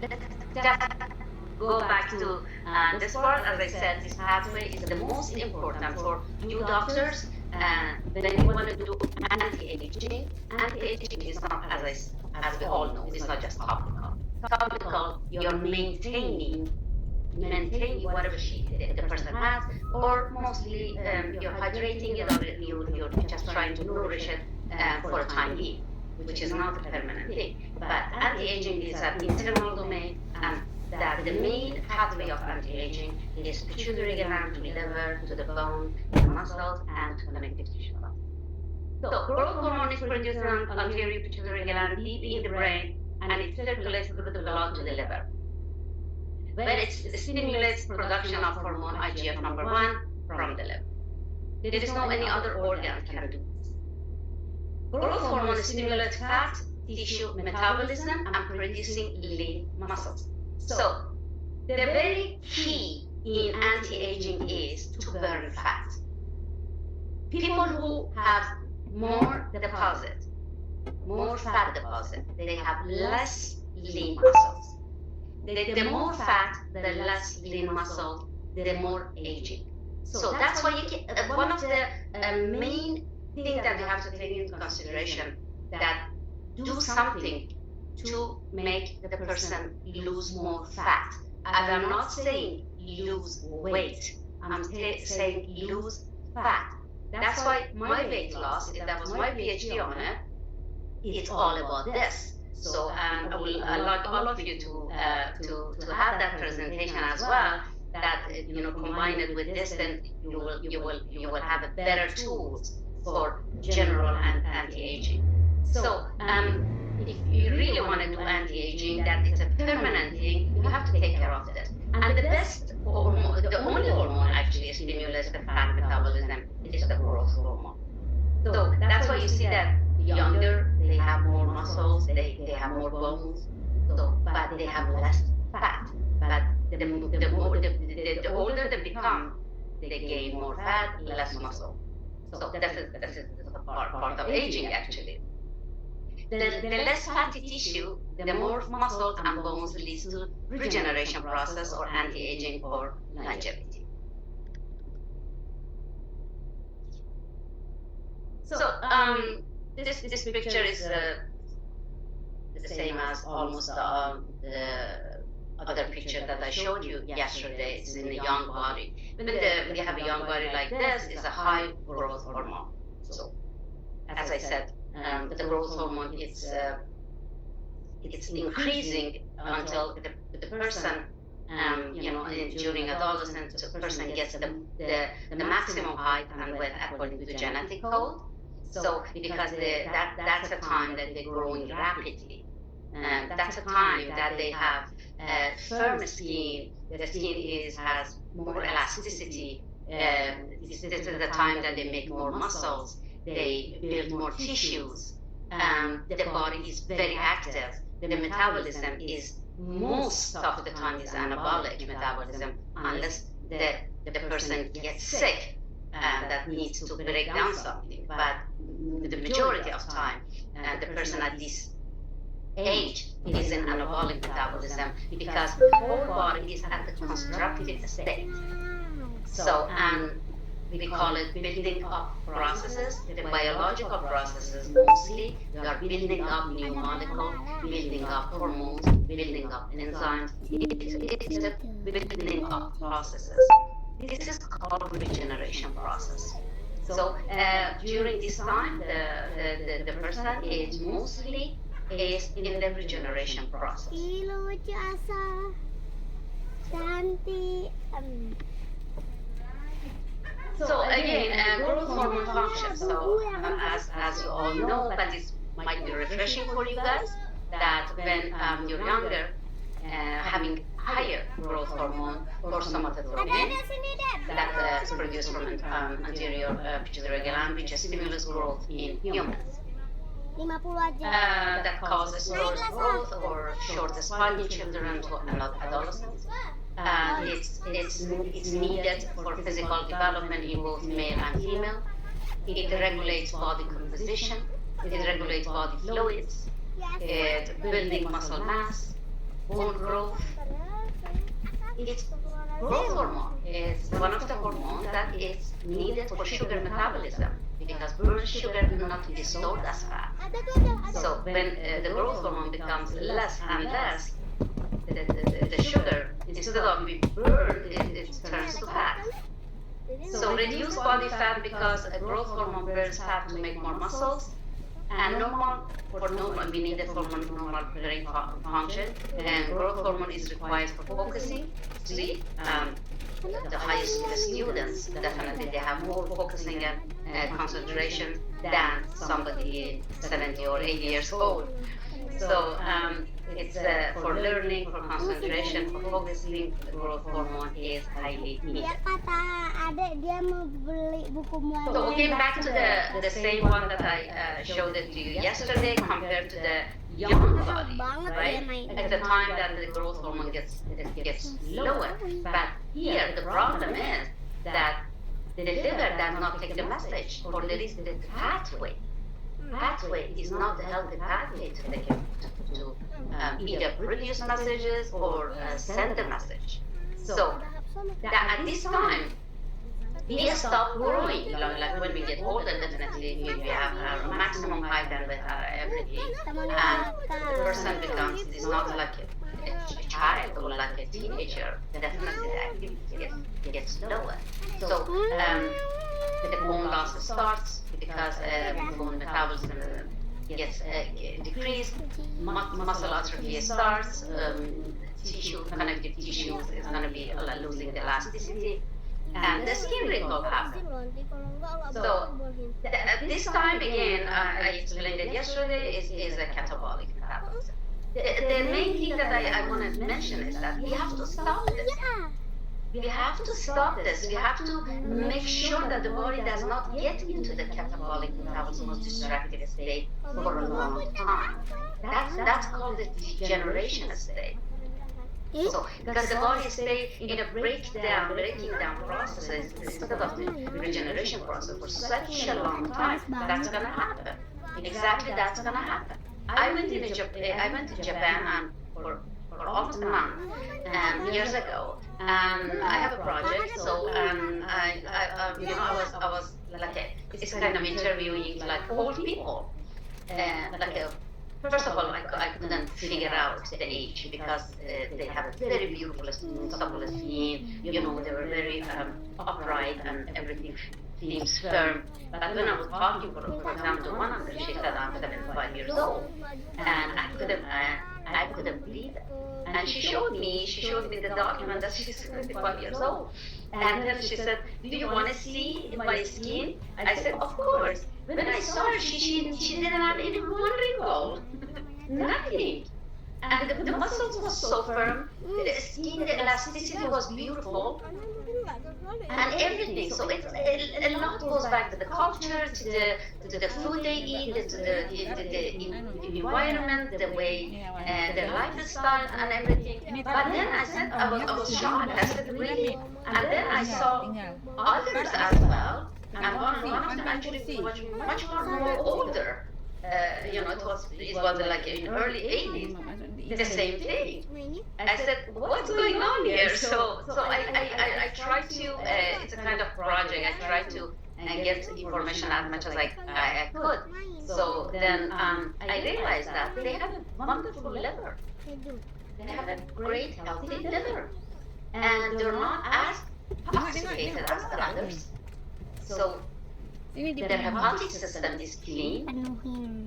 Let's just go back to this part. As I said, this pathway is the most important for new doctors when you want to do anti-aging. Anti-aging is not, as we all know, it's not just topical. Topical, you're maintaining whatever the person has, or mostly you're hydrating it, or you're just trying to nourish it for a time being, which is not a permanent thing. But anti-aging is an internal domain, and that the main pathway of anti-aging is pituitary gland to liver, to the bone, the muscles, and to connective tissue. So growth hormone is produced on anterior pituitary gland deep in the brain, and it circulates through the blood to the liver, where it stimulates production of hormone IGF number 1 from the liver. There is no any other organ can do this. Growth hormone stimulates fat tissue metabolism and producing lean muscles. So the very key in anti-aging is to burn fat. People who have more fat deposit, they have less lean muscles. The more fat, the less lean muscle, the more aging. So that's why one of the main things that you have to take into consideration, that do something to make the person lose more fat. And I'm not saying lose weight, I'm saying lose fat. That's why my weight loss, that was my PhD on it, it's all about this. So I like all of you to have that presentation as well. That combine it with this, then you will have a better tools for general and anti-aging. So if you really want to do anti-aging, that it's a permanent thing, you have to take care of this. And the best hormone, the only hormone actually stimulates the fat metabolism is the growth hormone. So that's why you see that younger, they have more muscles, they have more bones, but they have less fat. But the older they become, they gain more fat, less muscle. So this is the part of aging actually. The less fatty tissue, the more muscles and bones leads to regeneration process or anti-aging or longevity. So this picture is the same as almost the other picture that I showed you yesterday. It's in a young body. When you have a young body like this, it's a high growth hormone. So as I said, the growth hormone, it's increasing until the person, during adolescence, the person gets the maximum height and width according to the genetic code. So because that's a time that they're growing rapidly. That's a time that they have firm skin. The skin has more elasticity. This is the time that they make more muscles. They build more tissues. The body is very active. The metabolism is most of the time is anabolic metabolism, unless the person gets sick that needs to break down something. But the majority of time, the person at this age is in anabolic metabolism because the whole body is at the constructive state. So we call it building up processes, the biological processes mostly. You are building up new molecules, building up hormones, building up enzymes. It's a building up processes. This is called regeneration process. So during this time, the person is mostly in the regeneration process. So again, growth hormone function. So as you all know, but this might be refreshing for you guys, that when you're younger, having higher growth hormone or somatotropin that is produced from anterior pituitary gland, which stimulates growth in humans. That causes slower growth or shorter spine in children and adolescents. It's needed for physical development in both male and female. It regulates body composition. It regulates body fluids. It building muscle mass. bone growth. It's growth hormone is one of the hormones that is needed for sugar metabolism because burnt sugar do not be stored as fat. So when the growth hormone becomes less and less, the sugar, instead of being burned, it turns to fat. So reduce body fat because a growth hormone burns fat to make more muscles. And for normal, we need it for normal brain function. And growth hormone is required for focusing, sleep. The highest students, definitely, they have more focusing and concentration than somebody 70 or 80 years old. So it's for learning, for concentration, for focusing, the growth hormone is highly needed. So again, back to the same one that I showed it to you yesterday compared to the young body, right? At the time that the growth hormone gets lower. But here the problem is that the liver does not take the message, or there is the pathway. Pathway is not the healthy pathway to take it to either produce messages or send the message. So that at this time we stop growing. Like when we get older, definitely we have our maximum height and with everything, and the person becomes is not like a child or like a teenager. Definitely the activity gets lower. So the bone loss starts because bone metabolism gets decreased, muscle atrophy starts, connective tissues is going to be losing the elasticity, and the skin wrinkle happens. So this time again, I explained it yesterday, is a catabolic metabolism. The main thing that I want to mention is that we have to stop this. We have to stop this. We have to make sure that the body does not get into the catabolic metabolism, most destructive state for a long time. That's called the degeneration state. So, because the body stays in a breaking down process instead of the regeneration process for such a long time, that's going to happen. Exactly, that's going to happen. I went to Japan for almost a month years ago. I have a project, so I was like it's kind of interviewing like old people, first of all, I couldn't figure out the age because they have a very beautiful supple skin. They were very upright and everything seems firm. But when I was talking, for example, to one of them, she said I'm 75 years old, and I couldn't believe it. And she showed me the document that she's 75 years old. And then she said, do you want to see my skin? I said, of course. When I saw her, she didn't have any one wrinkle. Nothing. And the muscles was so firm, the skin, the elasticity was beautiful, and everything. So a lot goes back to the culture, to the food they eat, to the environment, the way their lifestyle and everything. But then I said, I was shocked. I said, really? And then I saw others as well, and one of them actually was much more older. It was like in early 80s, the same thing. I said, what's going on here? So I tried to, it's a kind of project, I tried to get information as much as I could. So then I realized that they have a wonderful liver. They have a great, healthy liver. And they're not as toxicated as the others. So their hepatic system is clean,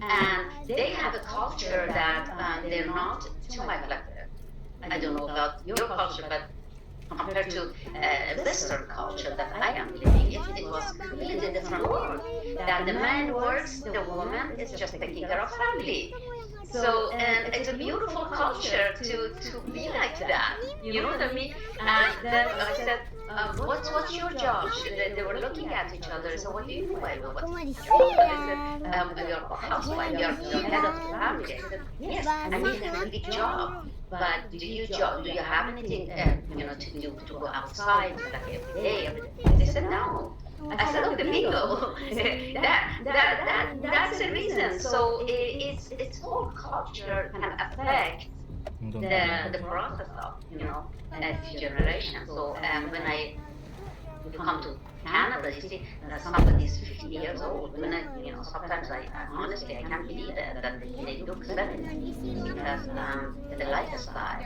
and they have a culture that they're not too much like I don't know about your culture, but compared to Western culture that I am living, it was completely different world. That the man works, the woman is just taking care of family. So, and it's a beautiful culture to be like that. You know what I mean? And then I said, what's your job? They were looking at each other. So what do you do? What's your job? I said, you're a housewife. You're head of the family. I said, yes, I mean a big job. But do you have anything to do to go outside like every day? They said no. I said, okay, bingo. That's the reason. So it's whole culture can affect the process of degeneration. So when you come to Canada, you see that somebody is 50 years old. When sometimes I honestly I can't believe it, that they look 70 because the lifestyle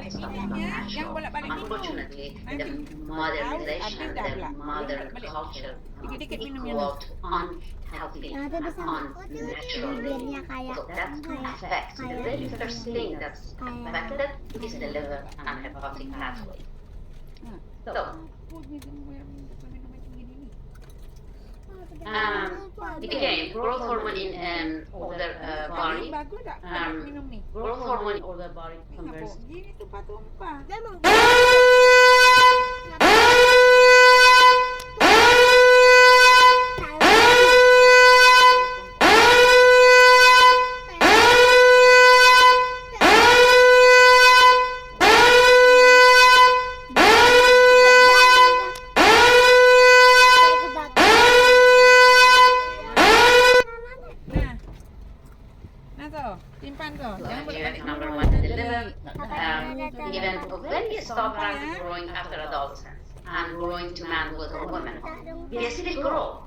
is not natural. Unfortunately, the modernization, the modern culture equal to unhealthy and unnatural living. So that affects the very first thing that's affected is the liver and hepatic pathway. So again, growth hormone in older body. Growth hormone in older body converts. Number one, the liver. Even when you stop growing after adolescence and growing to manhood or womanhood, we still grow.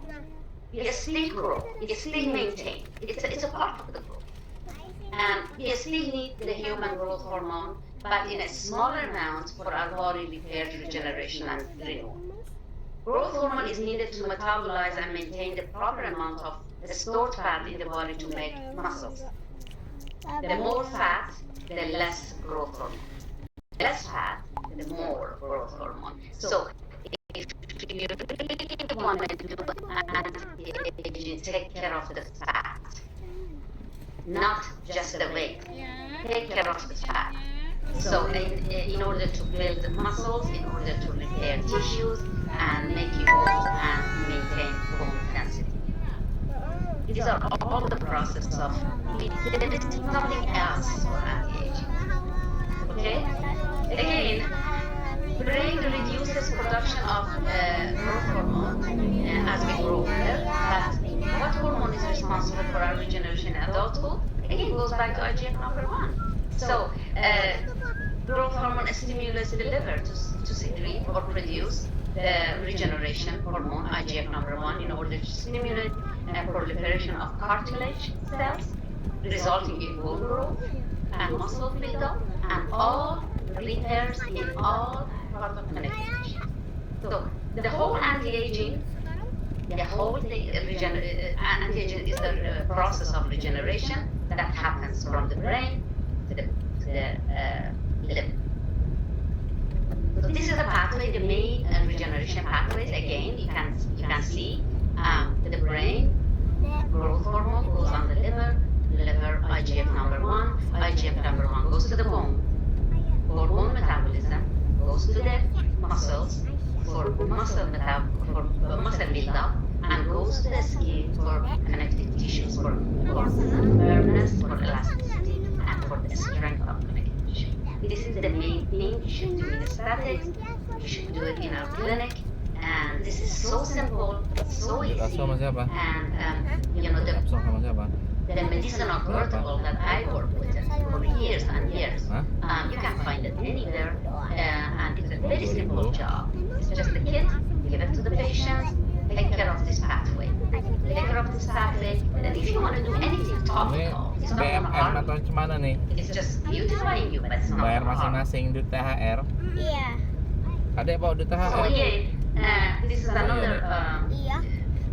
We still grow. We still maintain. It's a part of the growth. And we still need the human growth hormone, but in a smaller amount for our body repair, regeneration, and renewal. Growth hormone is needed to metabolize and maintain the proper amount of stored fat in the body to make muscles. The more fat, the less growth hormone. The less fat, the more growth hormone. So if you really want to do anti-aging, take care of the fat, not just the weight. Take care of the fat. So in order to build muscles, in order to repair tissues, and make you old and maintain bone density. These are all the process of, there is nothing else for anti-aging. Okay? Again, brain reduces production of growth hormone as we grow older. But what hormone is responsible for our regeneration in adulthood? Again, goes back to IGF number 1. So, growth hormone stimulates the liver to secrete or produce the regeneration hormone, IGF number 1, in order to stimulate proliferation of cartilage cells, resulting in bone growth and muscle buildup, and all repairs in all parts of connective tissue. So the whole anti-aging, anti-aging is the process of regeneration that happens from the brain to the liver. So this is a pathway, the main regeneration pathways. Again, you can see the brain, growth hormone goes on the liver, IGF number 1, IGF number 1 goes to the bone, for bone metabolism, goes to the muscles, for muscle buildup, and goes to the skin for connective tissues, for firmness, for elasticity, and for the strength of connective tissue. This is the main thing you should do in aesthetics, you should do it in our clinic, and this is so simple, so easy, and the medicinal protocol that I work with for years and years, you can find it anywhere, and it's a very simple job. It's just the kit, give it to the patient, take care of this pathway. Take care of this pathway, and if you want to do anything topical, it's not going to harm you. It's just beautifying you, but it's not Bayar going to harm you. masing-masing duit THR. Iya. Ada bawa duit THR. So again, this is another Iya.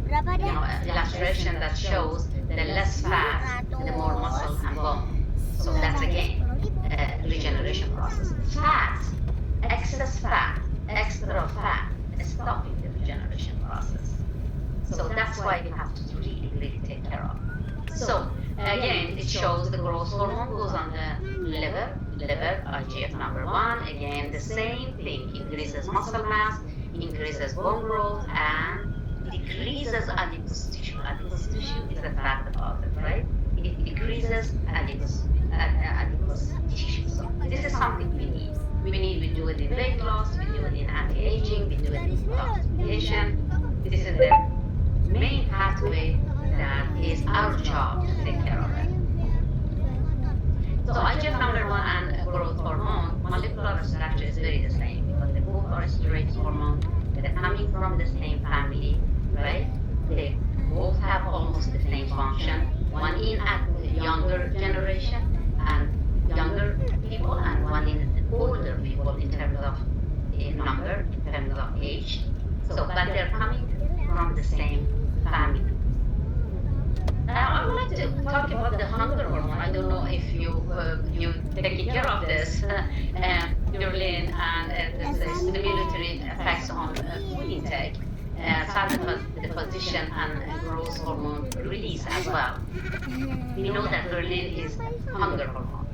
Berapa deh? illustration that shows the less fat, the more muscle and bone. So that's again regeneration process. Fat, excess fat, extra fat is stopping the regeneration process. So that's why you have to really take care of. So again, it shows the growth hormone goes on the liver, IGF number 1. Again, the same thing, increases muscle mass, increases bone growth, and decreases adipose tissue. Adipose tissue is the fat deposit, right? It decreases adipose tissue. So this is something we need. We do it in weight loss, we do it in anti-aging, we do it in optimization. This is the main pathway that is our job to take care of it. So IGF number 1 and growth hormone. They're coming from the same family, right? They both have almost the same function. One in at younger generation and younger people, and one in older people in terms of number, in terms of age. So, but they're coming from the same family. Now, I would like to talk about the hunger hormone. I don't know if you taking care of this, Darlene, and the stimulatory effects on food intake, fat deposition, and growth hormone release as well. We know that ghrelin is hunger hormone,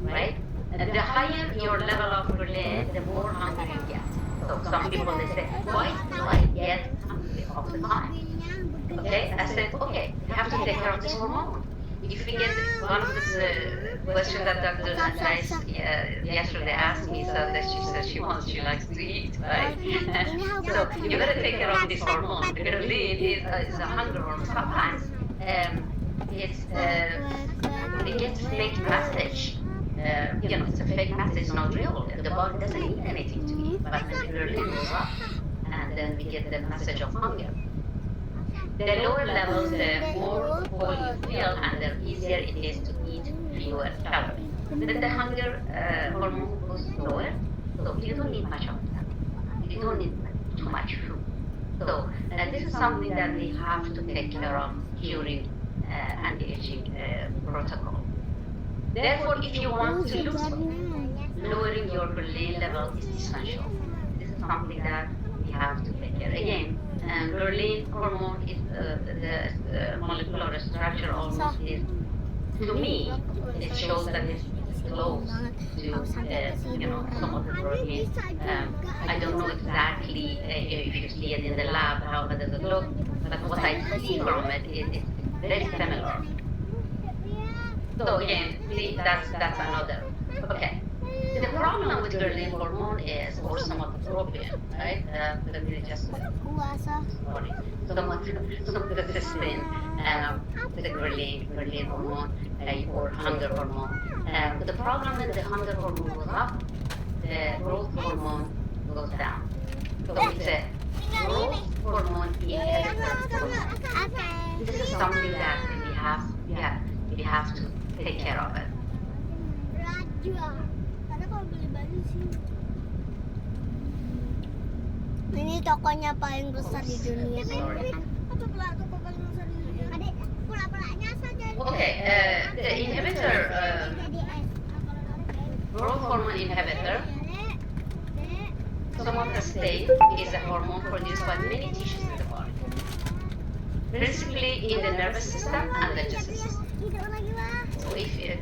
right? And the higher your level of ghrelin, the more hungry you get. So some people they say, why do I get hungry all the time? Okay, I said, okay, you have to take care of this hormone. If we get one of the questions that Dr. Nice yesterday asked me, so that she said she likes to eat, right? So you gotta take care of this hormone. The ghrelin is a hunger hormone. Sometimes it gets fake message. It's a fake message, it's not real. The body doesn't need anything to eat, but the ghrelin goes up, and then we get the message of hunger. The lower levels, the more full you feel, and the easier it is to eat fewer calories. Then the hunger hormone goes lower, so you don't need much of that. You don't need too much food. So this is something that we have to take care of during anti-aging protocol. Therefore, if you want to lose weight, lowering your ghrelin level is essential. This is something that we have to take care. Again, ghrelin hormone is the molecular structure almost is, to me, it shows that it's close to some of the proteins. I don't know exactly if you see it in the lab how does it look, but what I see from it is very similar. So again, see, that's another. Okay. The problem with ghrelin hormone is, or somatotropium, right? Let me just sorry. Somatocysteine, the ghrelin hormone, or hunger hormone. The problem when the hunger hormone goes up, the growth hormone goes down. So it's a growth hormone inhibitor. This is something that we have to take care of it. Ini tokonya paling besar di dunia. Okay, the inhibitor, growth hormone inhibitor, somatostatin is a hormone produced by many tissues in the body, principally in the nervous system and digestive system. So if you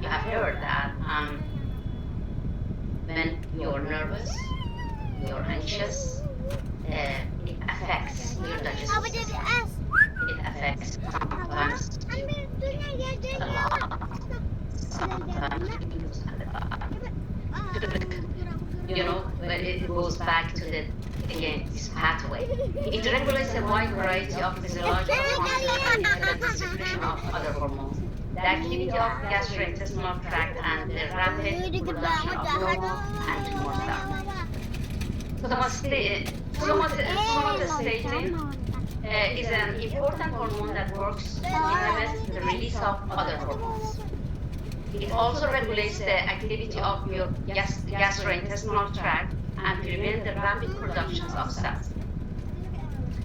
have heard that when you're nervous, you're anxious, it affects your digestive system. It affects sometimes a lot, sometimes but it goes back to this pathway. It regulates a wide variety of physiological functions and the secretion of other hormones. The activity of gastrointestinal tract and the rapid production of normal and tumor cells. Somatostatin is an important hormone that works to inhibit the release of other hormones. It also regulates the activity of your gastrointestinal tract and prevent the rapid productions of cells.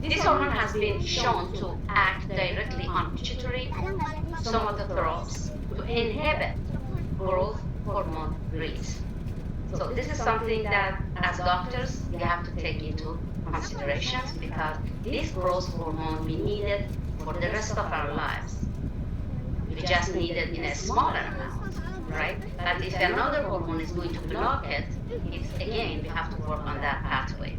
This hormone has been shown to act directly on pituitary somatotropes to inhibit growth hormone release. So this is something that, as doctors, we have to take into consideration because this growth hormone we need it for the rest of our lives. We just need it in a smaller amount, right? But if another hormone is going to block it, it's again we have to work on that pathway.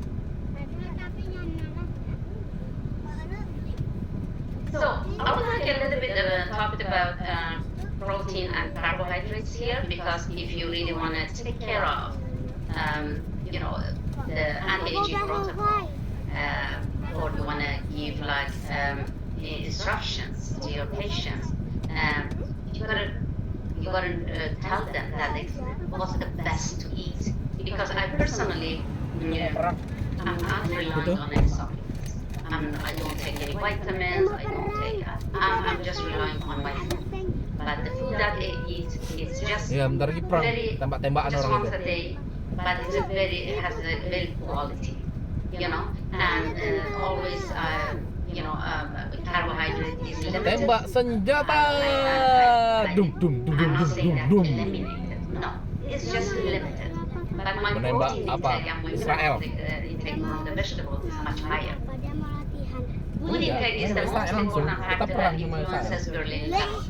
So I would like a little bit talk about protein and carbohydrates here because if you really want to take care of, the anti-aging protocol, or you want to give like instructions to your patients, you gotta tell them that what's the best to eat. Because I personally Yeah. I'm not reliant on any supplements. I don't take any vitamins. I don't take. I'm just relying on my food. But the food that I eat is just Ya, bentar lagi perang. very Tembak-tembakan just orang once itu. a day. But it has a very quality, and always carbohydrate is limited. Tembak senjata. Dum dum dum I'm dum not dum saying that dum. eliminated. No, it's just limited. But my Menembak protein apa? intake and my Israel. mineral intake from the vegetables is much higher. Pada mau latihan. Food Iya, intake is the Israel most langsung. important Kita factor perang that sama Israel. influences ghrelin level.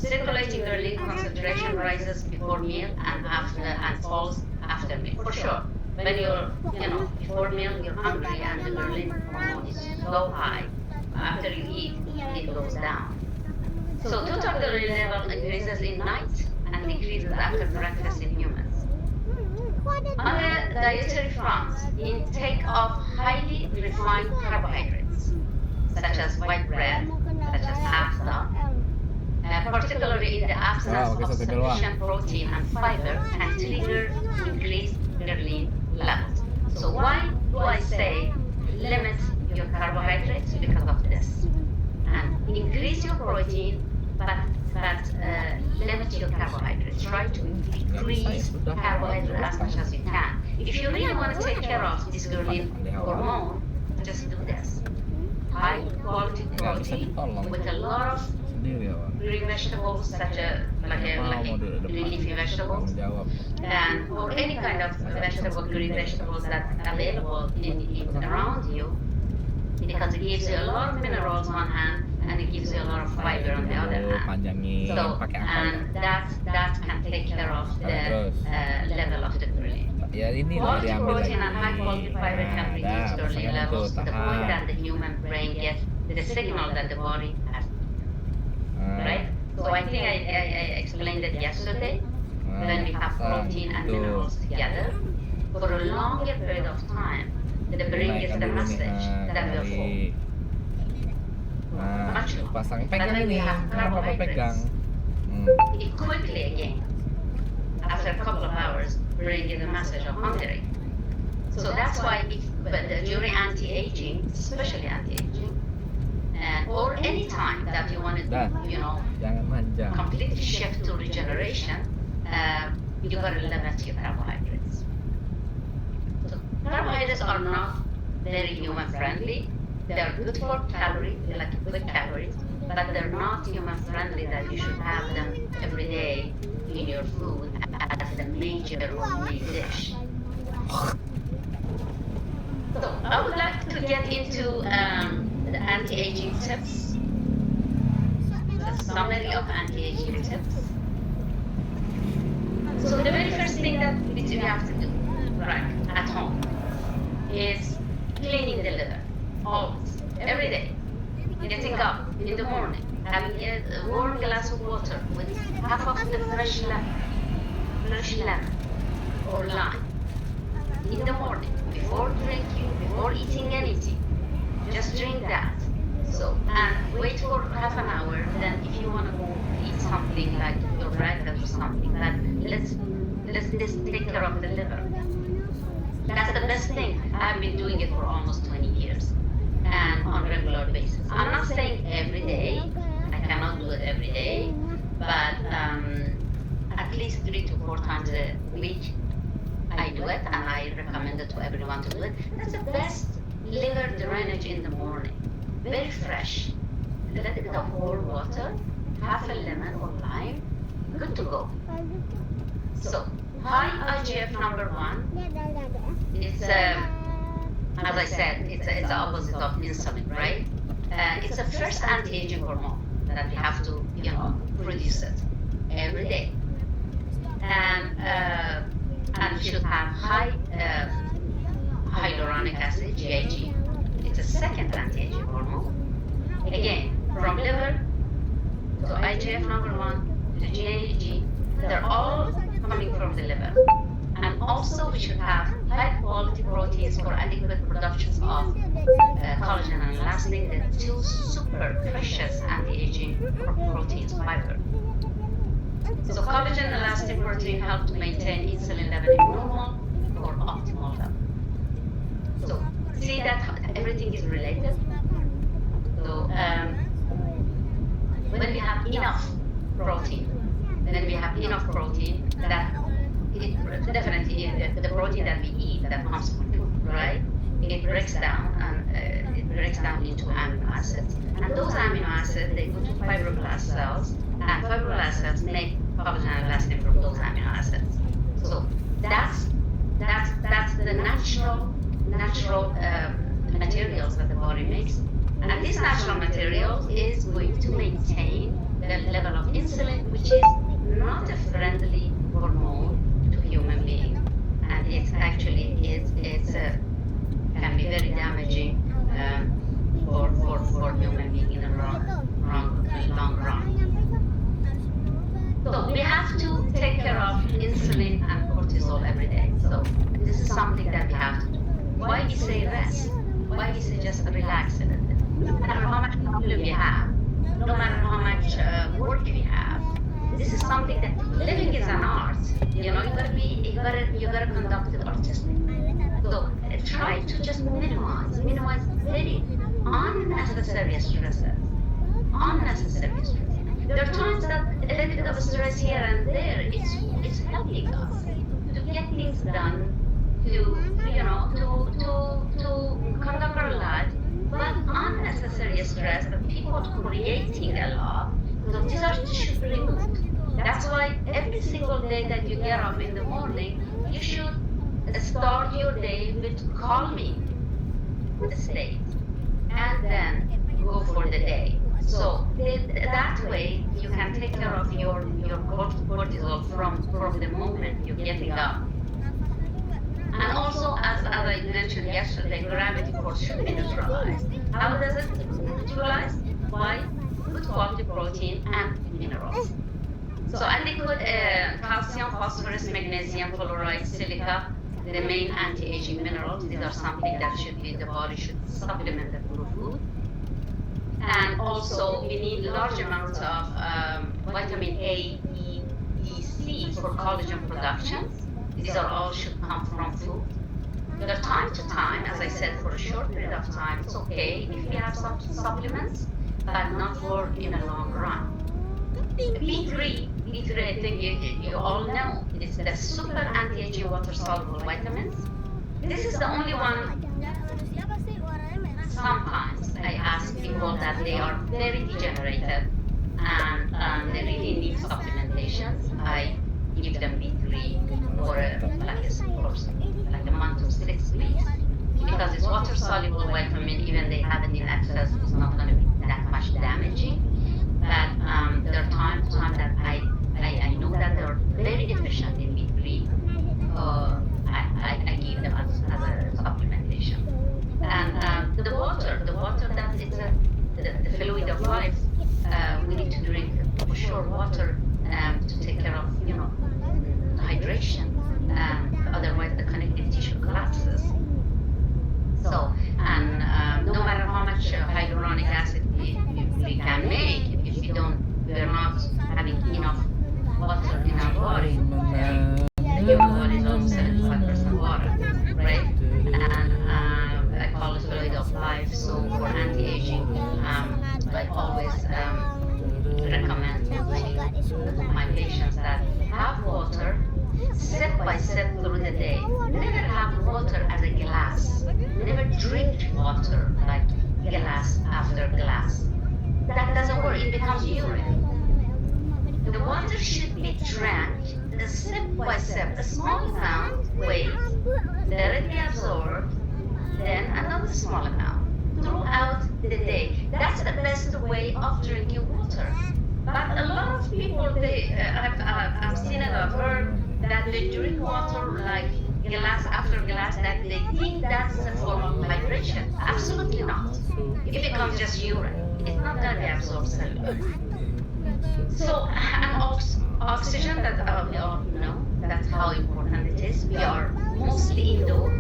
Circulating ghrelin concentration rises before meal and falls after meal, for sure. When before meal you're hungry and the ghrelin hormone is so high, after you eat, it goes down. So total ghrelin level increases in night and decreases after breakfast in humans. On the dietary front, intake of highly refined carbohydrates, such as white bread, such as pasta, particularly in the absence of sufficient protein and fiber, can trigger increased ghrelin levels. So why do I say limit your carbohydrates? Because of this. And increase your protein, but limit your carbohydrates. Try to decrease carbohydrates as much as you can. If you really want to take care of this ghrelin hormone, just do this. High quality protein with a lot of Sendiri ya, Bang. green vegetables, such as like green leafy vegetables, Menjawab. and or any kind of green vegetables that available in around you, because it gives you a lot of minerals on hand and it gives you a lot of fiber on the other hand. Panjangin, So pakai akal. and that can take care of the level of the ghrelin. Ya ini Quality lah diambil lagi. protein and high quality fiber can reduce Dah, ghrelin pasangan itu levels to the point tahan. that the human brain gets the signal that the body has. Right? So I think I explained it yesterday. When we have protein and minerals together for a longer period of time, the brain gets the message that we're full. Nah, pasang But pegang when we ini, have kenapa Papa pegang? carbohydrates, it quickly again, after a couple of hours, brain gets a message of hungry. So that's why, during anti-aging, especially anti-aging, or any time that you want to, Jangan manja. completely shift to regeneration, you gotta limit your carbohydrates. So carbohydrates are not very human friendly. They are good for calories, they like good calories, but they're not human friendly that you should have them every day in your food as the major or main dish. So I would like to get into the anti-aging tips, the summary of anti-aging tips. So the very first thing that we have to do, right, at home, is cleaning the liver, always, every day. Getting up in the morning, having a warm glass of water with half of the fresh lemon or lime in the morning, before drinking, before eating anything. Just drink that. So, and wait for half an hour. Then, if you want to go eat something like your breakfast or something, but let's take care of the liver. That's the best thing. I've been doing it for almost 20 years, and on a regular basis. I'm not saying every day. I cannot do it every day, but at least 3 to 4 times a week, I do it, and I recommend it to everyone to do it. That's the best liver drainage in the morning. Very fresh. A little bit of cold water, half a lemon or lime, good to go. So, high IGF number 1, it's as I said, it's the opposite of insulin, right? It's the first anti-aging hormone that we have to, produce it every day. And we should have high hyaluronic acid, GIG. It's a second anti-aging hormone. Again, from liver to IGF number 1 to GIG, they're all coming from the liver. And also we should have high quality proteins for adequate productions of collagen and elastin, the two super precious anti-aging proteins, fiber. So collagen and elastin protein help to maintain insulin level in normal for optimal health. So see that everything is related. So when we have enough protein, that it definitely the protein that we eat that comes from food, right? It breaks down into amino acids, and those amino acids they go to fibroblast cells, and fibroblast cells make collagen and elastin from those amino acids. So that's the natural materials that the body makes, and this natural material is going to maintain the level of insulin, which is not a friendly hormone to human beings, and it actually can be very damaging for human being in the long run. So we have to take care of insulin and cortisol every day. So this is something that we have to do. Why we say rest? Why we say just relax a little bit? No matter how much problem we have, no matter how much work we have, this is something that living is an art. You know, you gotta conduct it artistically. So try to just minimize very unnecessary stresses. There are times that a little bit of stress here and there, it's helping us to get things done, to conduct our lives. But unnecessary stress that people are creating a lot, so these are should be removed. That's why every single day that you get up in the morning, you should start your day with calming state, and then go for the day. So that way you can take care of your cortisol from the moment you're getting up. And also, as I mentioned yesterday, gravity force should be neutralized. How does it neutralize? By good quality protein and minerals. So, and they could calcium, phosphorus, magnesium, fluoride, silica, the main anti-aging minerals. These are something that the body should supplement through food. And also, we need large amounts of vitamin A, E, C for collagen production. These are all should come from food. There time to time, as I said, for a short period of time, it's okay if we have some supplements, but not for in a long run. B3, I think you all know, it's the super anti-aging water-soluble vitamins. This is the only one. Sometimes I ask people that they are very degenerated and they really need supplementations. I give them B3 for like a month or 6 weeks, because it's water soluble vitamin. Even they have it in excess, it's not going to be that much damaging. But there are time to time that I know that they're very deficient in B3. I give them as a supplementation. And the water that is the fluid of life. We need to drink for sure water to take care of hydration. Otherwise, the connective tissue collapses. So, and no matter how much hyaluronic acid we can make, if we're not having enough water in our body, your body is almost 75% water, right? And I call it fluid of life. So for anti-aging, I always recommend my patients that have water step by step through the day. Never have water as a glass. Never drink water like glass after glass. That doesn't work. It becomes urine. The water should be drank step by step. A small amount, wait, directly absorbed, then another small amount throughout the day. That's the best way of drinking water. But a lot of people, I've seen it, I've heard that they drink water like glass after glass, that they think that's a form of hydration. Absolutely not. It becomes just urine. It's not going to be absorbed cellularly. So, and oxygen, that we all know, that's how important it is. We are mostly indoor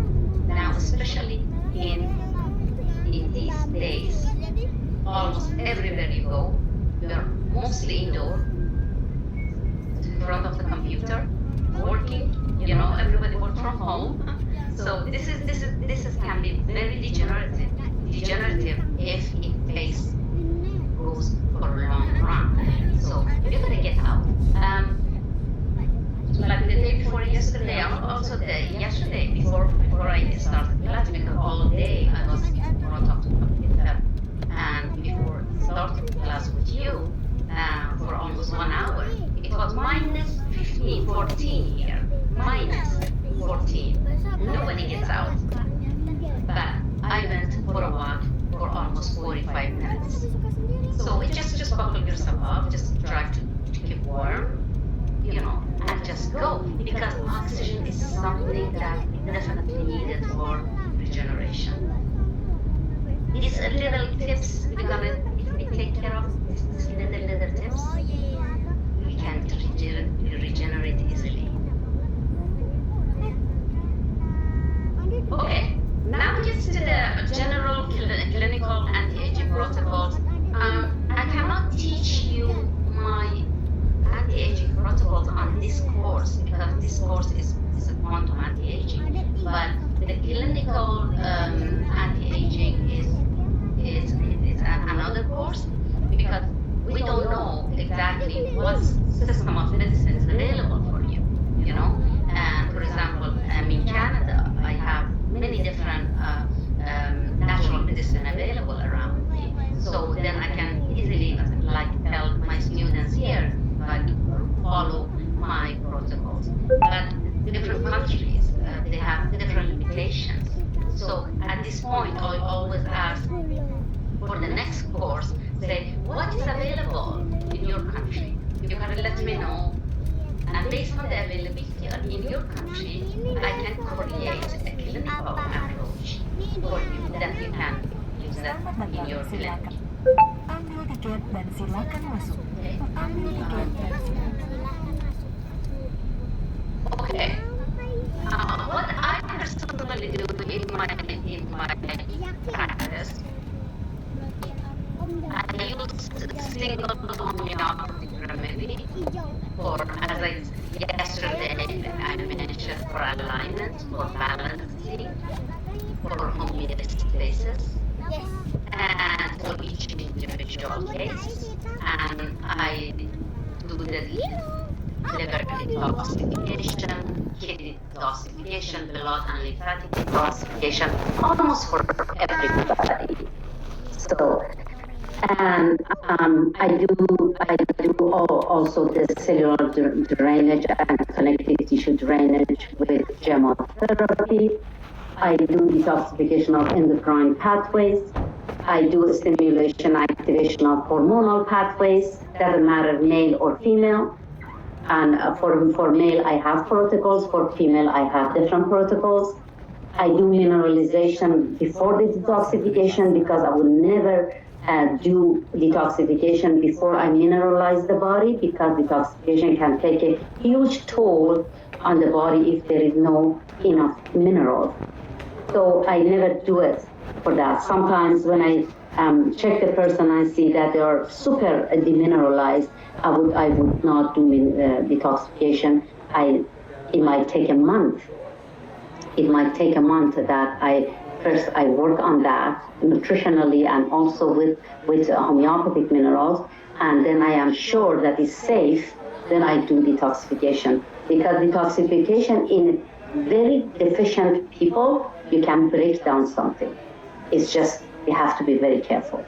now, especially in these days. Almost everywhere you go, we are mostly indoor, in front of the computer, working. Everybody works from from home. So this is can be very degenerative if it takes goes for a long run. So you gotta get out. Like the day before yesterday, also the yesterday before I started class, because all day I was brought up to computer, and before starting class with you for almost 1 hour, it was minus 15, 14 here, minus 14. Nobody gets out, but I went for a walk for almost 45 minutes. So it just buckle yourself up, just try to keep warm, and just go, because oxygen is something that definitely needed for regeneration. These little tips if we take care of these little tips, we can regenerate easily. Okay, now just to the general clinical anti-aging protocols. I cannot teach you my anti-aging protocols on this course, because this course is a quantum anti-aging, but the clinical anti-aging is another course, because we don't know exactly what system of medicine is available for you. And for example, in Canada, I have many different natural medicine available around me, so then I can easily tell my students here, follow my protocols. But different countries, they have different limitations. So at this point, I always ask for the next course, say, what is available in your country? You can let me know. And based on the availability in your country, I can create a clinical approach for you that you can use that in your clinic. Ambil tiket dan silakan masuk. Ambil tiket dan silakan masuk. Okay. What I personally do in my practice, I use single homeopathic remedy for, as I yesterday I mentioned, for alignment, for balancing, for homeostasis, and for each individual case. And I do the liver detoxification, kidney detoxification, blood and lymphatic detoxification, almost for everybody. So, and I do also the cellular drainage and connective tissue drainage with chemotherapy. I do detoxification of endocrine pathways. I do stimulation activation of hormonal pathways, doesn't matter male or female. And for male, I have protocols. For female, I have different protocols. I do mineralization before the detoxification, because I would never do detoxification before I mineralize the body, because detoxification can take a huge toll on the body if there is no enough minerals. So I never do it for that. Sometimes when I check the person, I see that they are super demineralized. I would not do detoxification. It might take a month. It might take a month that I work on that nutritionally and also with homeopathic minerals, and then I am sure that it's safe. Then I do detoxification, because detoxification in very deficient people, you can break down something. It's just, you have to be very careful.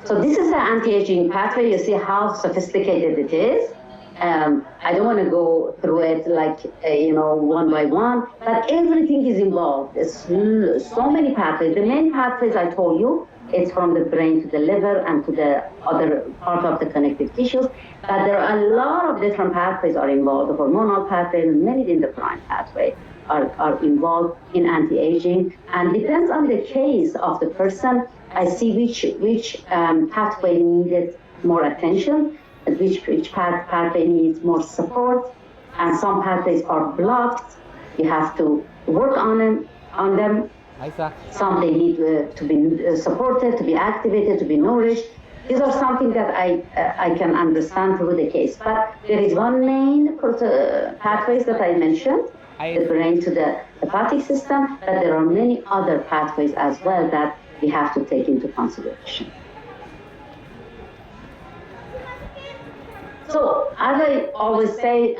So this is the anti-aging pathway. You see how sophisticated it is. I don't want to go through it one by one, but everything is involved. There's so many pathways. The main pathways I told you, it's from the brain to the liver and to the other part of the connective tissues. But there are a lot of different pathways are involved. The hormonal pathways, many endocrine pathways are involved in anti-aging, and depends on the case of the person. I see which pathway needed more attention, which pathway needs more support, and some pathways are blocked. You have to work on them. Some they need to be supported, to be activated, to be nourished. these are something that I can understand through the case. But there is one main pathways that I mentioned, the brain to the hepatic system, but there are many other pathways as well that we have to take into consideration. So as I always say,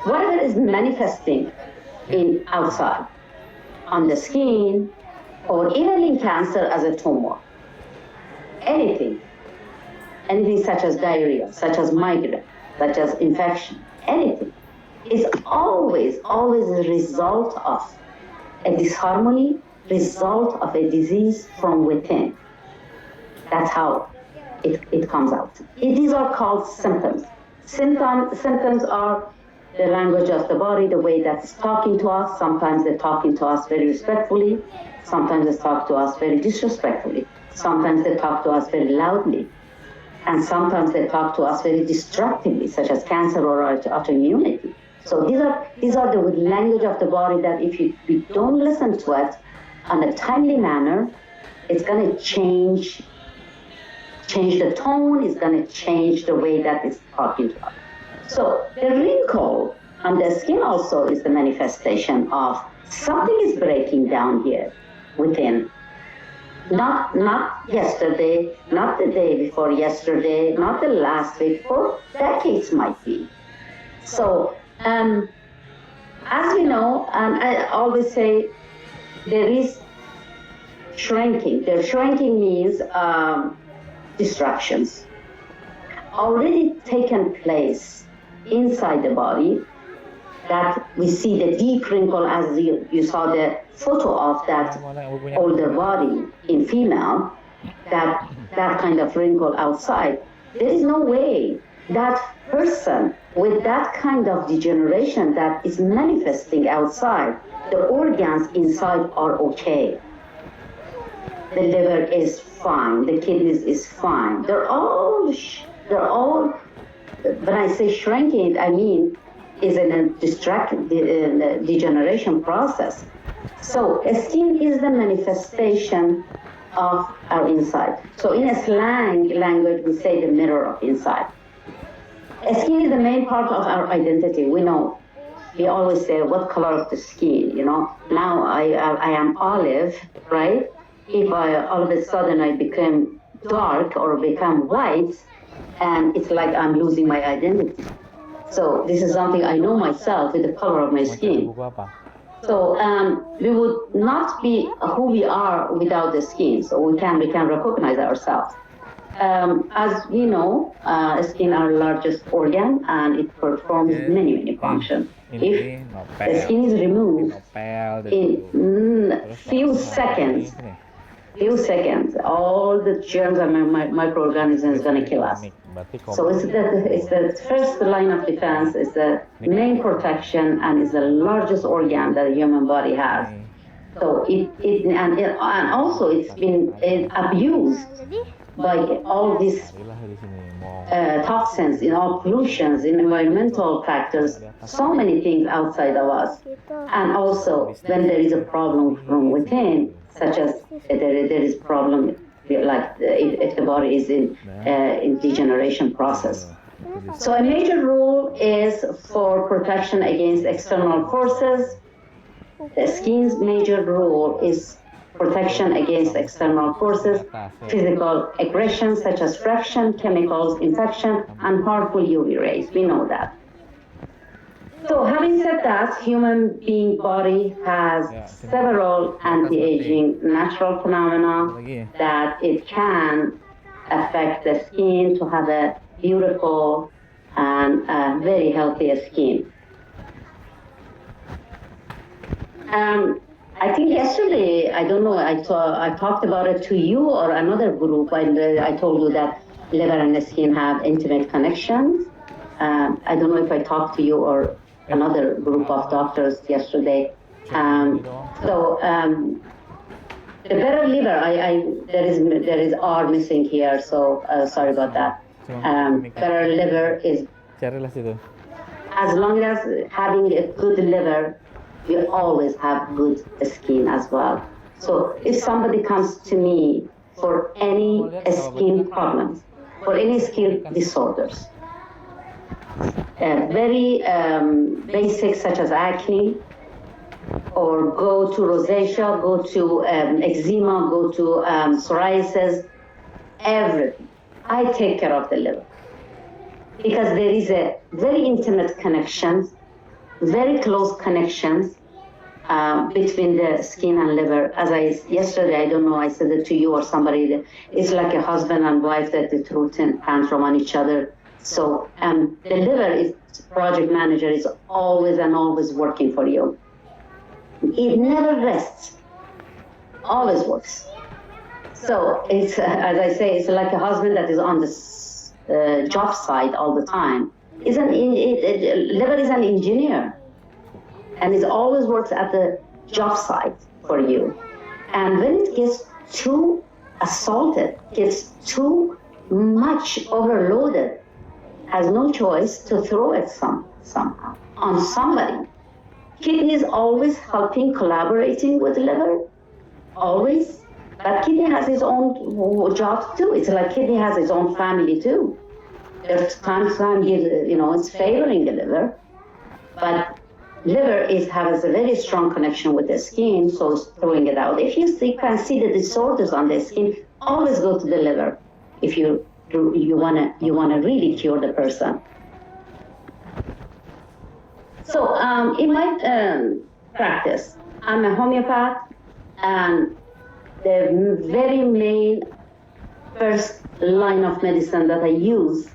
whatever is manifesting in outside, on the skin, or even in cancer as a tumor, anything such as diarrhea, such as migraine, such as infection, anything, is always a result of a disharmony, result of a disease from within. That's how it comes out. These are called symptoms. Symptoms are the language of the body, the way that it's talking to us. Sometimes they're talking to us very respectfully. Sometimes they talk to us very disrespectfully. Sometimes they talk to us very loudly. And sometimes they talk to us very destructively, such as cancer or autoimmunity. So these are the language of the body that if you don't listen to it on a timely manner, it's going to change the tone, it's going to change the way that it's talking to us. So the wrinkle on the skin also is the manifestation of something is breaking down here within. Not yesterday, not the day before yesterday, not the last week, for decades might be. So as we know, I always say there is shrinking. The shrinking means distractions already taken place inside the body, that we see the deep wrinkle as you saw the photo of that older body in female, that kind of wrinkle outside. There is no way that person with that kind of degeneration that is manifesting outside, the organs inside are okay. The liver is fine, the kidneys is fine. They're all, when I say shrinking, I mean is in a degeneration process. So skin is the manifestation of our inside. So in a slang language, we say the mirror of inside. Skin is the main part of our identity. We know. We always say, what color of the skin, you know? Now I am olive, right? If all of a sudden I become dark or become white, and it's like I'm losing my identity. So this is something I know myself with the color of my skin. So we would not be who we are without the skin. So we can recognize ourselves. As we know, skin are our largest organ, and it performs many functions. If the skin is removed in few seconds, all the germs and microorganisms is going to kill us. So it's the first line of defense, is the main protection, and is the largest organ that the human body has. So and also it's been abused by all these toxins, all pollutions, environmental factors, so many things outside of us. And also when there is a problem from within, such as there is problem like if the body is in degeneration process. So a major role is for protection against external forces. The skin's major role is protection against external forces, physical aggression such as friction, chemicals, infection, and harmful UV rays. We know that. So having said that, human being body has several anti-aging natural phenomena that it can affect the skin to have a beautiful and very healthy skin. I think yesterday, I don't know, I talked about it to you or another group, and I told you that liver and the skin have intimate connections. I don't know if I talked to you or another group of doctors yesterday. The better liver, there is R missing here, so sorry about that. Better liver is, as long as having a good liver, we always have good skin as well. So if somebody comes to me for any skin problems, for any skin disorders. Very basic, such as acne, or go to rosacea, go to eczema, go to psoriasis, everything. I take care of the liver because there is a very intimate connection, very close connections between the skin and liver. As yesterday, I don't know, I said it to you or somebody, it's like a husband and wife that they throw tantrum on each other. So the liver is project manager, is always and always working for you. It never rests, always works. So it's, as I say, it's like a husband that is on the job site all the time. Liver is an engineer, and it always works at the job site for you. And when it gets too assaulted, gets too much overloaded, has no choice to throw it somehow on somebody. Kidney is always helping, collaborating with liver, always. But kidney has its own job too. It's like kidney has its own family too. There's times it's favoring the liver, but liver has a very strong connection with the skin, so it's throwing it out. If you can see the disorders on the skin, always go to the liver if you wanna really cure the person. So in my practice, I'm a homeopath, and the very main first line of medicine that I use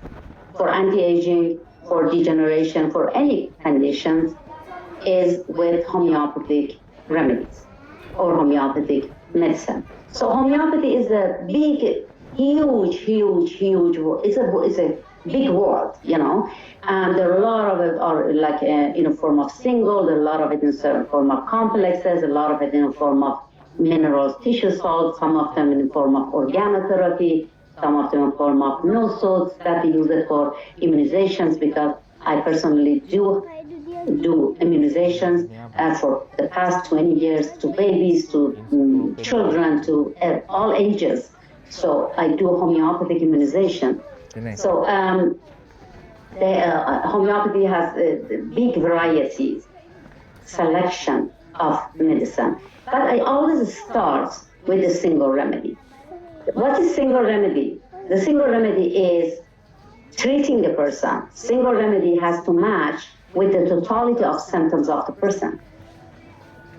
for anti-aging, for degeneration, for any conditions, is with homeopathic remedies or homeopathic medicine. So homeopathy is a big, huge, it's a big word, and there are a lot of it are like in a form of single, there are a lot of it in a form of complexes, a lot of it in a form of minerals, tissue salts, some of them in the form of organotherapy, some of them in the form of no salts that we use it for immunizations, because I personally do immunizations for the past 20 years to babies, to children, to all ages. So I do homeopathic immunization. So homeopathy has big varieties, selection of medicine. But I always start with a single remedy. What is single remedy? The single remedy is treating the person. Single remedy has to match with the totality of symptoms of the person.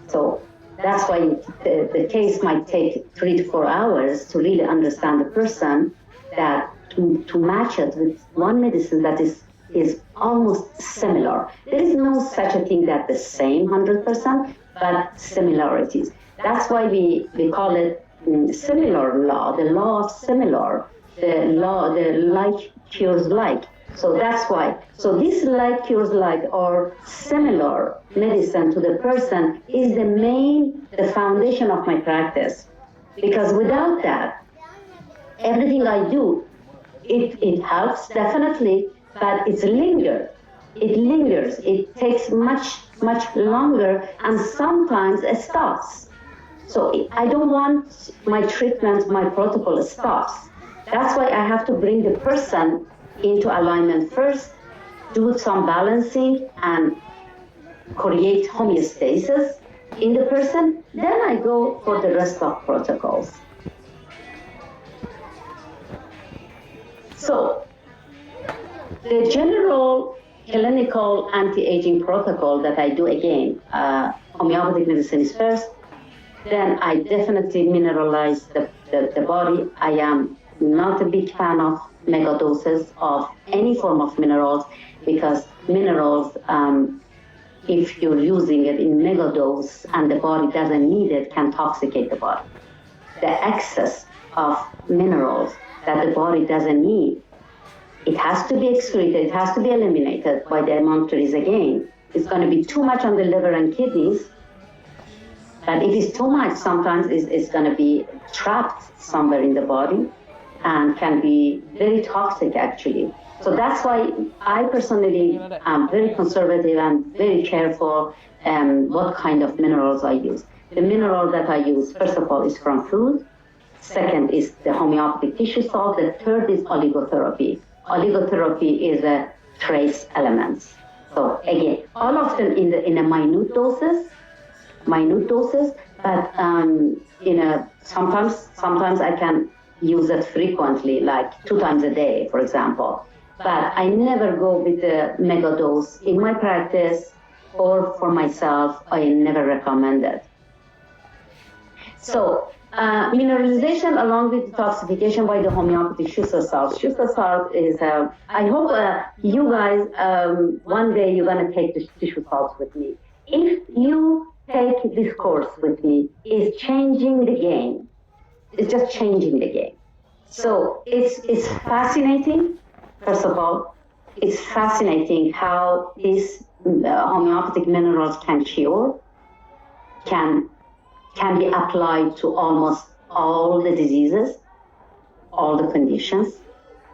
So that's why the case might take 3 to 4 hours to really understand the person, that to match it with one medicine that is almost similar. There is no such a thing that the same 100%, but similarities. That's why we call it similar law, the law of similar, the like cures like. So that's why. So this like cures like, or similar medicine to the person, is the foundation of my practice. Because without that, everything I do, it helps definitely, but it lingers. It takes much longer, and sometimes it stops. So I don't want my treatment, my protocol stops. That's why I have to bring the person into alignment first, do some balancing and create homeostasis in the person, then I go for the rest of protocols. So the general clinical anti-aging protocol that I do, again, homeopathic medicine is first, then I definitely mineralize the body. I am not a big fan of mega doses of any form of minerals, because minerals, if you're using it in mega dose and the body doesn't need it, can toxicate the body. The excess of minerals that the body doesn't need, it has to be excreted, it has to be eliminated by the emunctories again. It's going to be too much on the liver and kidneys, but if it's too much, sometimes it's going to be trapped somewhere in the body and can be very toxic, actually. So that's why I personally am very conservative and very careful what kind of minerals I use. The mineral that I use, first of all, is from food, Second is the homeopathic tissue salt. The third is oligotherapy. Oligotherapy is a trace elements. So again, all of them in a minute doses, but sometimes I can use it frequently, like 2 times a day, for example. But I never go with the mega dose in my practice or for myself. I never recommend it. So mineralization along with detoxification by the homeopathic Schuster salt. Schuster salt is, I hope you guys, one day you're gonna take the tissue salts with me. If you take this course with me, it's changing the game. It's just changing the game. So it's fascinating, first of all. It's fascinating how these homeopathic minerals can cure, can be applied to almost all the diseases, all the conditions.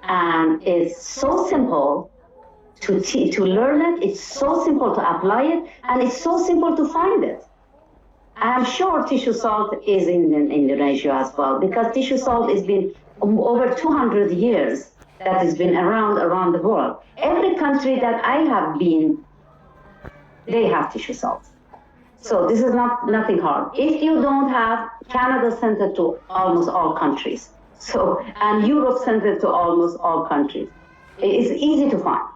And it's so simple to learn it, it's so simple to apply it, and it's so simple to find it. I'm sure tissue salt is in Indonesia as well, because tissue salt has been over 200 years that has been around the world. Every country that I have been, they have tissue salt. So this is nothing hard. If you don't have, Canada sent it to almost all countries. So, and Europe sent it to almost all countries. It's easy to find.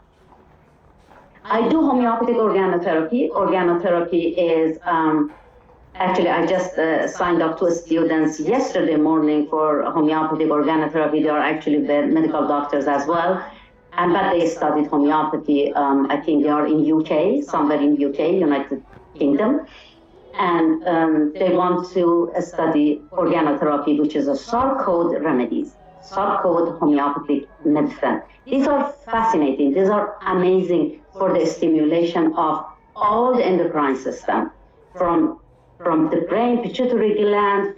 I do homeopathic organotherapy. Organotherapy is, actually I just signed up to students yesterday morning for homeopathic organotherapy. They are actually the medical doctors as well. But they studied homeopathy. I think they are in UK, somewhere in UK, United Kingdom, and they want to study organotherapy, which is a Sarcode remedies, Sarcode homeopathic medicine. These are fascinating. These are amazing for the stimulation of all the endocrine system, from the brain, pituitary gland,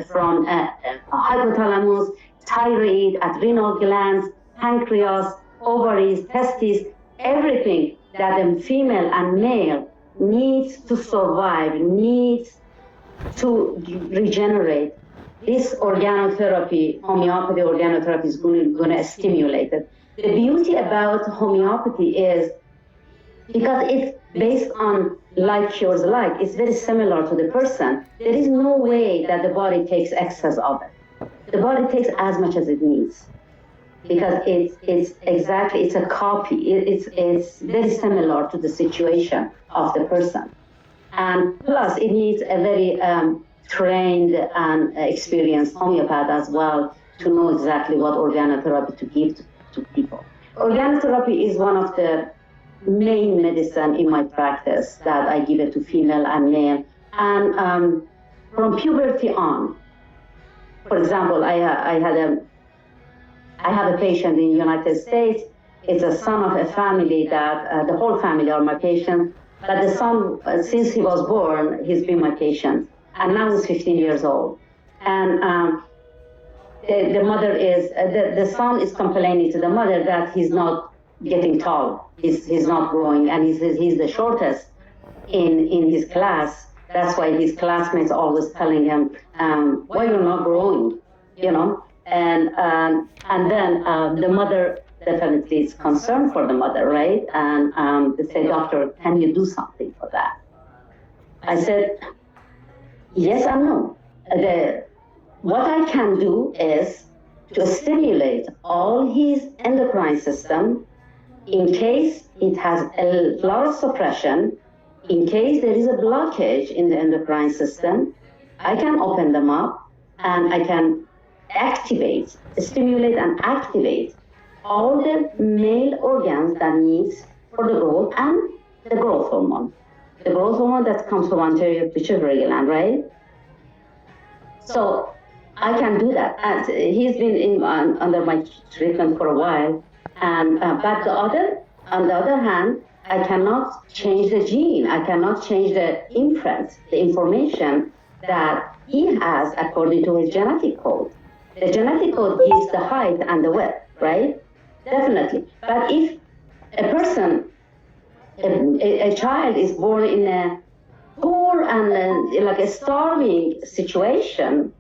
from hypothalamus, thyroid, adrenal glands, pancreas, ovaries, testes, everything that a female and male needs to survive, needs to regenerate. This organotherapy, homeopathy organotherapy, is going to stimulate it. The beauty about homeopathy is, because it's based on like cures like, it's very similar to the person, there is no way that the body takes excess of it. The body takes as much as it needs, because it's a copy. It's very similar to the situation of the person. And plus, it needs a very trained and experienced homeopath as well to know exactly what organotherapy to give to people. Organotherapy is one of the main medicine in my practice that I give it to female and male. And from puberty on, for example, I have a patient in the United States. It's a son of a family that the whole family are my patients. But the son, since he was born, he's been my patient. And now he's 15 years old. And the mother is, the son is complaining to the mother that he's not getting tall. He's not growing. And he's the shortest in his class. That's why his classmates always telling him, why you're not growing, you know? And then the mother definitely is concerned for the mother, right? And they say, doctor, can you do something for that? I said, yes and no. What I can do is to stimulate all his endocrine system in case it has a lot of suppression, in case there is a blockage in the endocrine system. I can open them up and I can activate, stimulate and activate all the male organs that needs for the growth, and the growth hormone. The growth hormone that comes from anterior pituitary gland, right? So I can do that. And he's been under my treatment for a while. And but on the other hand, I cannot change the gene. I cannot change the imprint, the information that he has according to his genetic code. The genetic code gives the height and the width, right? Definitely. But if a person, a child is born in a poor and like a starving situation,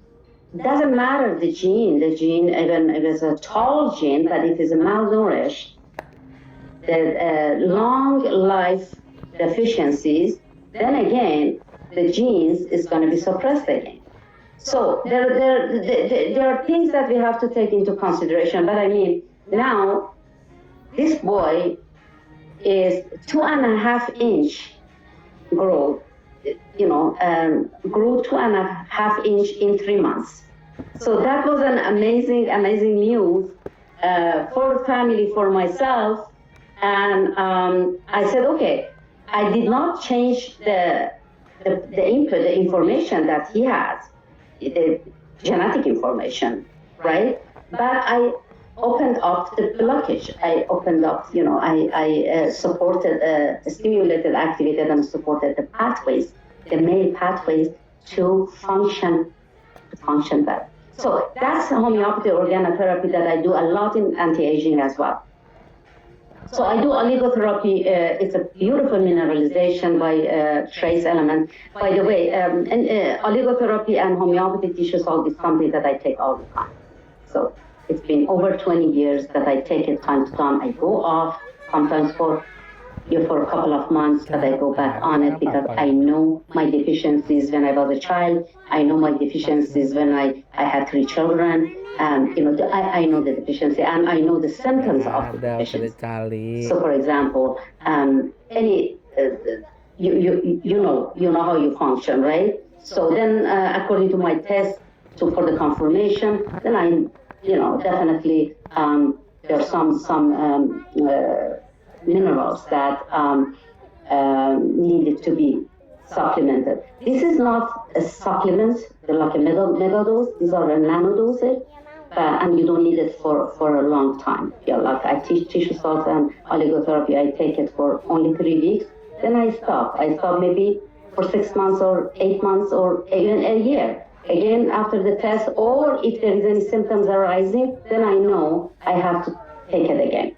doesn't matter the gene, even if it's a tall gene, but if it's malnourished, the long life deficiencies, then again, the genes is going to be suppressed again. So there are things that we have to take into consideration. But I mean, now this boy is 2.5-inch growth, grew 2.5 inch in 3 months. So that was an amazing news for the family, for myself. And I said, okay, I did not change the input, the information that he has, the genetic information, right? But I opened up the blockage. I opened up, I supported, stimulated, activated, and supported the pathways, the male pathways to function better. So that's homeopathy organotherapy that I do a lot in anti-aging as well. So I do oligotherapy. It's a beautiful mineralization by trace element. By the way, oligotherapy and homeopathic tissue salt is something that I take all the time. So it's been over 20 years that I take it time to time. I go off sometimes for a couple of months, but I go back on it because I know my deficiencies when I was a child. I know my deficiencies when I had 3 children. And I know the deficiency, and I know the symptoms of the deficiency. So, for example, you know how you function, right? So then, according to my test, for the confirmation, then I, definitely there are some minerals that needed to be supplemented. This is not a supplement, like a mega dose. These are a nano dosage. And you don't need it for a long time. Yeah, like I teach tissue salt and oligotherapy, I take it for only 3 weeks, then I stop. I stop maybe for 6 months or 8 months or even a year. Again, after the test, or if there is any symptoms arising, then I know I have to take it again.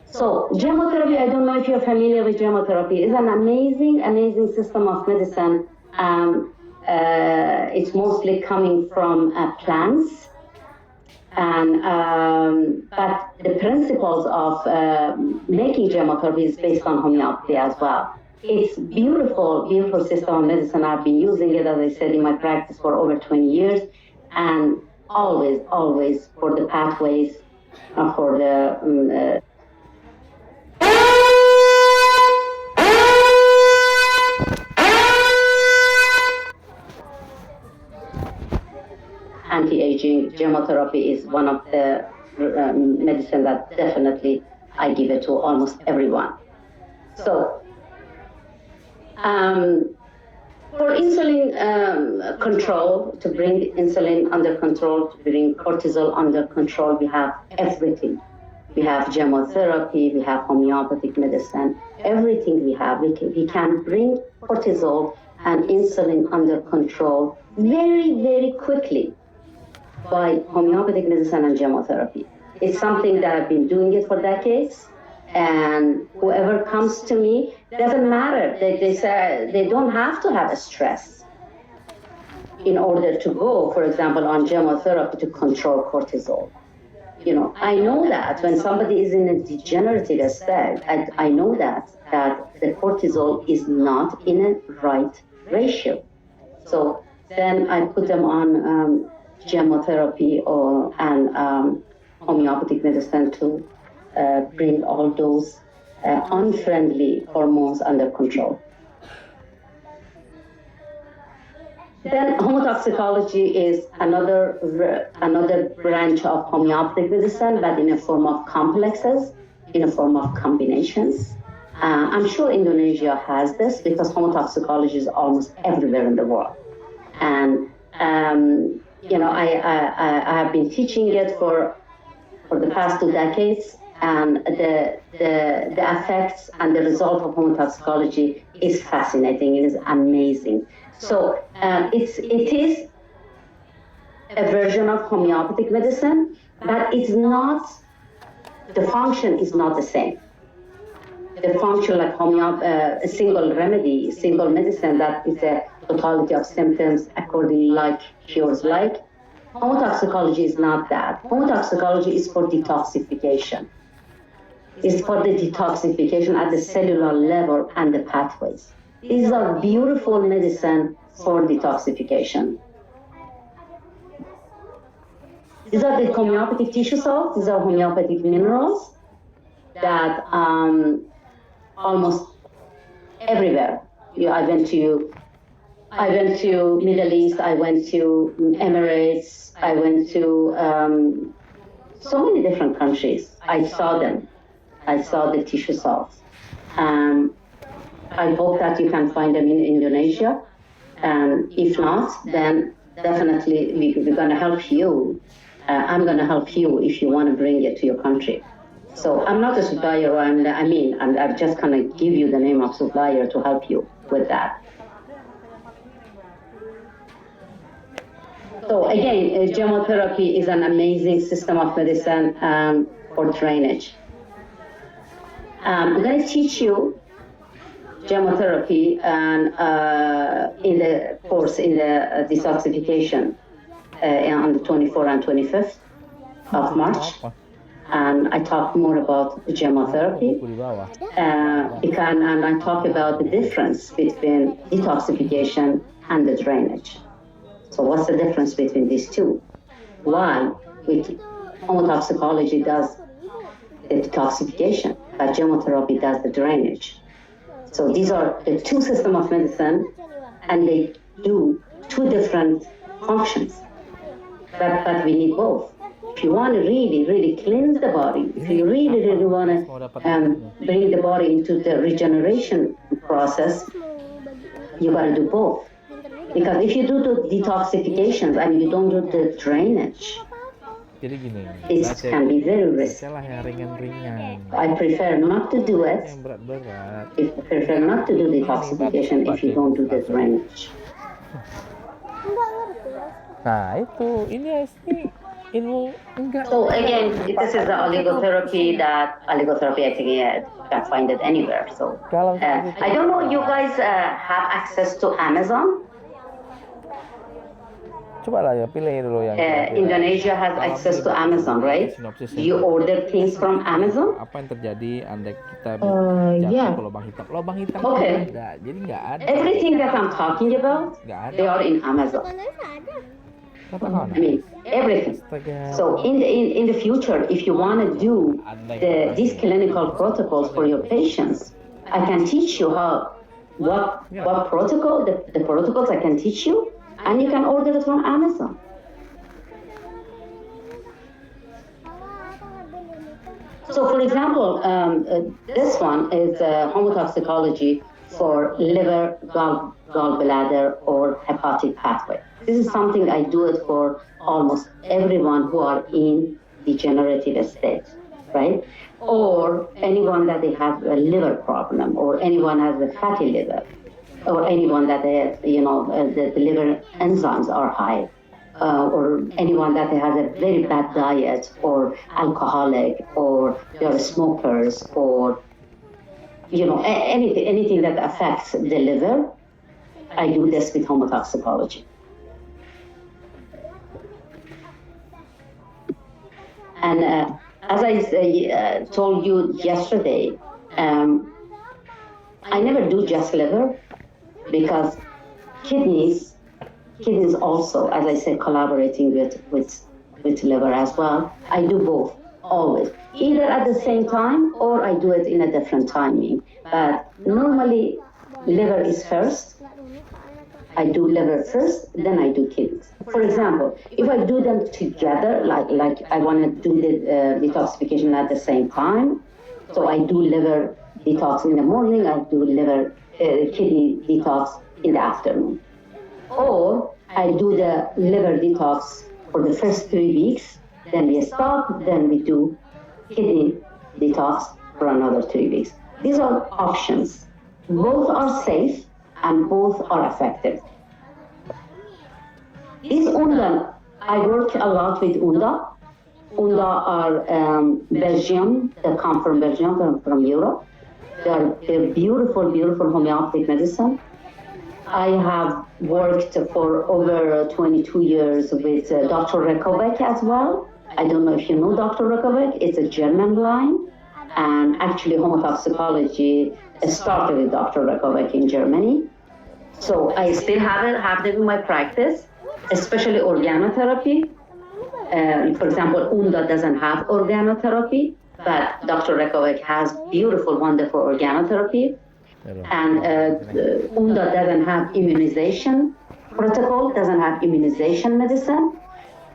So gemotherapy, I don't know if you're familiar with gemotherapy, is an amazing system of medicine. It's mostly coming from plants. And but the principles of making gemotherapy is based on homeopathy as well. It's beautiful system of medicine. I've been using it, as I said, in my practice for over 20 years, and always for the pathways, for the anti-aging. Gemotherapy is one of the medicine that definitely I give it to almost everyone. So for insulin control, to bring insulin under control, to bring cortisol under control, we have everything. We have gemotherapy, we have homeopathic medicine, everything we have. We can bring cortisol and insulin under control very quickly by homeopathic medicine and gemotherapy. It's something that I've been doing it for decades, and whoever comes to me, doesn't matter. They say they don't have to have a stress in order to go, for example, on gemotherapy to control cortisol. I know that when somebody is in a degenerative state, I know that the cortisol is not in a right ratio. So then I put them on gemotherapy and homeopathic medicine to bring all those unfriendly hormones under control. Then homotoxicology is another branch of homeopathic medicine, but in a form of complexes, in a form of combinations. I'm sure Indonesia has this because homotoxicology is almost everywhere in the world. And I have been teaching it for the past 2 decades, and the effects and the result of homotoxicology is fascinating. It is amazing. So it is a version of homeopathic medicine, but it's not. The function is not the same. The function like a single remedy, single medicine, that is totality of symptoms according like cures like. Homotoxicology is not that. Homotoxicology is for detoxification. It's for the detoxification at the cellular level and the pathways. These are beautiful medicine for detoxification. These are the homeopathic tissue salts. These are homeopathic minerals that almost everywhere. I went to Middle East. I went to Emirates. I went to so many different countries. I saw them. I saw the tissue salts. I hope that you can find them in Indonesia. If not, then definitely we're going to help you. I'm going to help you if you want to bring it to your country. So I'm not a supplier. I'm just going to give you the name of supplier to help you with that. So again, gemotherapy is an amazing system of medicine for drainage. I'm going to teach you gemotherapy and in the course in the detoxification on the 24th and 25th of March. And I talk more about gemotherapy and I talk about the difference between detoxification and the drainage. So what's the difference between these two? One, homotoxicology does the detoxification, but gemotherapy does the drainage. So these are the two systems of medicine, and they do two different functions. But we need both. If you want to really, really cleanse the body, if you really, really want to bring the body into the regeneration process, you got to do both. Because if you do the detoxifications and you don't do the drainage, Jadi gini, it can be very risky. bacalah yang ringan-ringan. I prefer not to do it. Yang berat-berat. I prefer not to do detoxification if you don't do the drainage. Nah itu, ini ilmu enggak. So again, this is the oligotherapy I think you can find it anywhere. So I don't know, you guys have access to Amazon? Coba lah ya, pilih dulu yang Indonesia has access to Amazon, right? Do you order things from Amazon? Apa yang terjadi andai kita jatuh ke lubang hitam? Lubang hitam Okay. ada, jadi nggak ada. Everything that I'm talking about, they are in Amazon. I mean, everything. So in the future, if you want to do these clinical protocols for your patients, I can teach you what protocol, the protocols I can teach you, and you can order it from Amazon. So for example, this one is homotoxicology for liver, gallbladder, or hepatic pathway. This is something I do it for almost everyone who are in degenerative state, right? Or anyone that they have a liver problem, or anyone has a fatty liver, or anyone that they, the liver enzymes are high, or anyone that has a very bad diet, or alcoholic, or they are smokers, or anything that affects the liver. I do this with homotoxicology. And as I told you yesterday, I never do just liver, because kidneys also, as I said, collaborating with liver as well. I do both, always, either at the same time or I do it in a different timing. But normally, liver is first. I do liver first, then I do kidneys. For example, if I do them together, like I want to do the detoxification at the same time, so I do liver detox in the morning, I do kidney detox in the afternoon. Or I do the liver detox for the first 3 weeks, then we stop, then we do kidney detox for another 3 weeks. These are options. Both are safe and both are effective. These Unda, I work a lot with Unda. Unda are Belgium, they come from Belgium, from Europe. They're beautiful, beautiful homeopathic medicine. I have worked for over 22 years with Dr. Rekovic as well. I don't know if you know Dr. Rekovic. It's a German line. And actually, homotoxicology started with Dr. Rekovic in Germany. So I still have them in my practice, especially organotherapy. For example, UNDA doesn't have organotherapy, but Dr. Rekovic has beautiful, wonderful organotherapy. And UNDA doesn't have immunization protocol, doesn't have immunization medicine.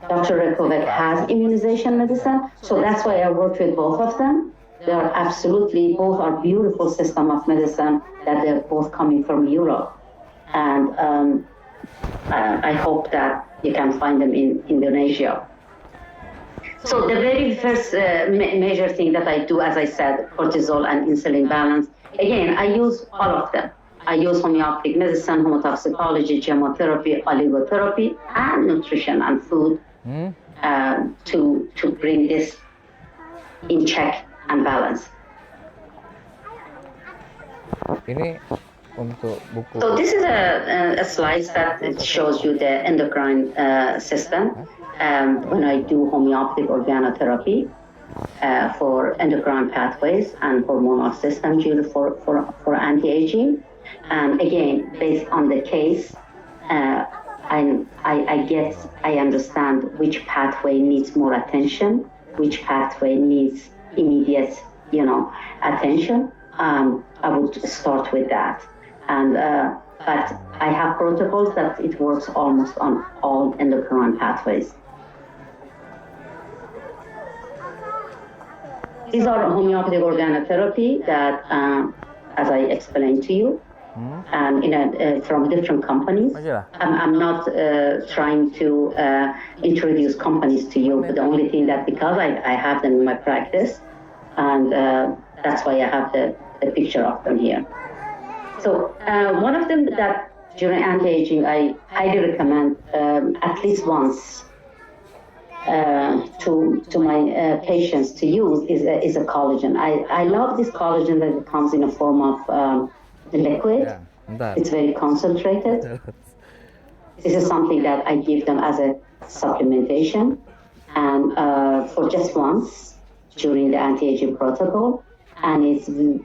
Dr. Rekovic has immunization medicine, so that's why I work with both of them. They are absolutely, both are beautiful system of medicine that they're both coming from Europe. And I hope that you can find them in Indonesia. So the very first major thing that I do, as I said, cortisol and insulin balance. Again, I use all of them. I use homeopathic medicine, homotoxicology, chemotherapy, oligotherapy, and nutrition and food to bring this in check and balance. Ini untuk buku. So this is a slide that it shows you the endocrine system. When I do homeopathic organotherapy for endocrine pathways and hormonal system for anti-aging. And again, based on the case, I understand which pathway needs more attention, which pathway needs immediate, attention. I would start with that. And but I have protocols that it works almost on all endocrine pathways. These are homeopathic organotherapy that, as I explained to you, from different companies. I'm not trying to introduce companies to you, but the only thing that because I have them in my practice, and that's why I have the picture of them here. So one of them that during anti-aging I highly recommend at least once to my patients to use is a collagen. I love this collagen that it comes in a form of liquid. It's very concentrated. This is something that I give them as a supplementation and for just once during the anti-aging protocol. And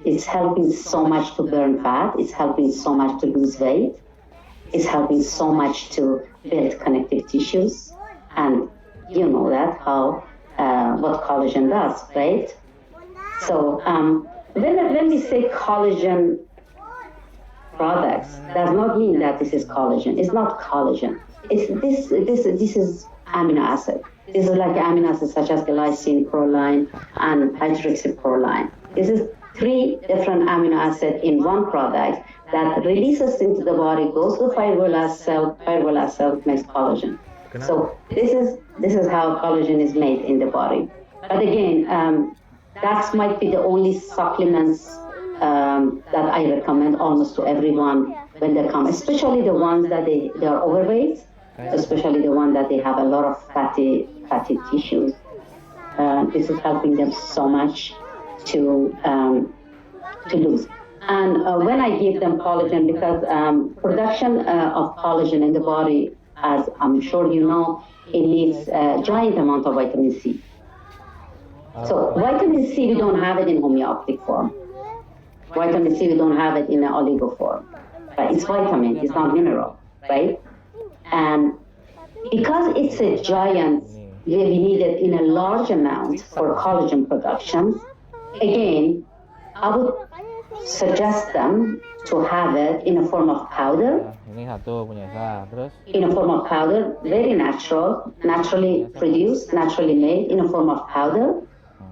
it's helping so much to burn fat. It's helping so much to lose weight. It's helping so much to build connective tissues. And you know that how what collagen does, right? So when we say collagen products, does not mean that this is collagen. It's not collagen. It's this is amino acid. This is like amino acids such as glycine, proline, and hydroxyproline. This is 3 different amino acids in one product that releases into the body, goes to the fibroblast cell makes collagen. So this is how collagen is made in the body. But again, that might be the only supplements that I recommend almost to everyone when they come, especially the ones that they are overweight, especially the one that they have a lot of fatty tissues. This is helping them so much to lose. And when I give them collagen, because production of collagen in the body, as I'm sure you know, it needs a giant amount of vitamin C. So vitamin C, we don't have it in homeopathic form. Vitamin C, we don't have it in an oligo form. But it's vitamin, it's not mineral, right? And because it's a giant, we need it in a large amount for collagen production. Again, I would suggest them to have it in a form of powder. Ini satu punya saya. Terus? In a form of powder, very natural, naturally produced, naturally made in a form of powder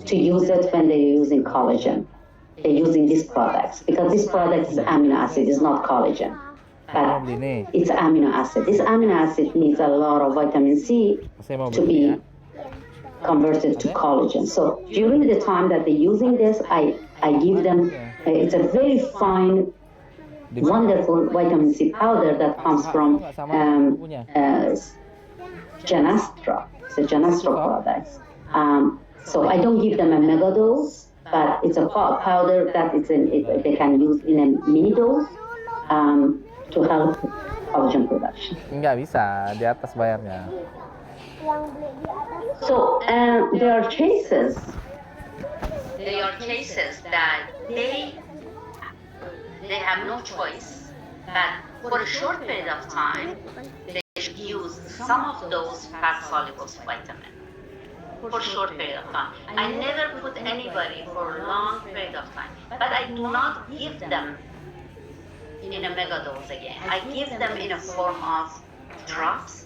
to use it when they're using collagen. They're using these products because this product is amino acid, it's not collagen. But it's amino acid. This amino acid needs a lot of vitamin C to be converted to collagen. So during the time that they're using this, I give them, it's a very fine, wonderful vitamin C powder that comes from Genastra. It's a Genastra product. So I don't give them a mega dose, but it's a powder that they can use in a mini dose. to help collagen production. Nggak bisa, di atas bayarnya. Yang beli di atas. So, there are cases that they have no choice, but for a short period of time, they should use some of those fat soluble vitamins for a short period of time. I never put anybody for a long period of time, but I do not give them in a mega dose again. I give them in a form of drops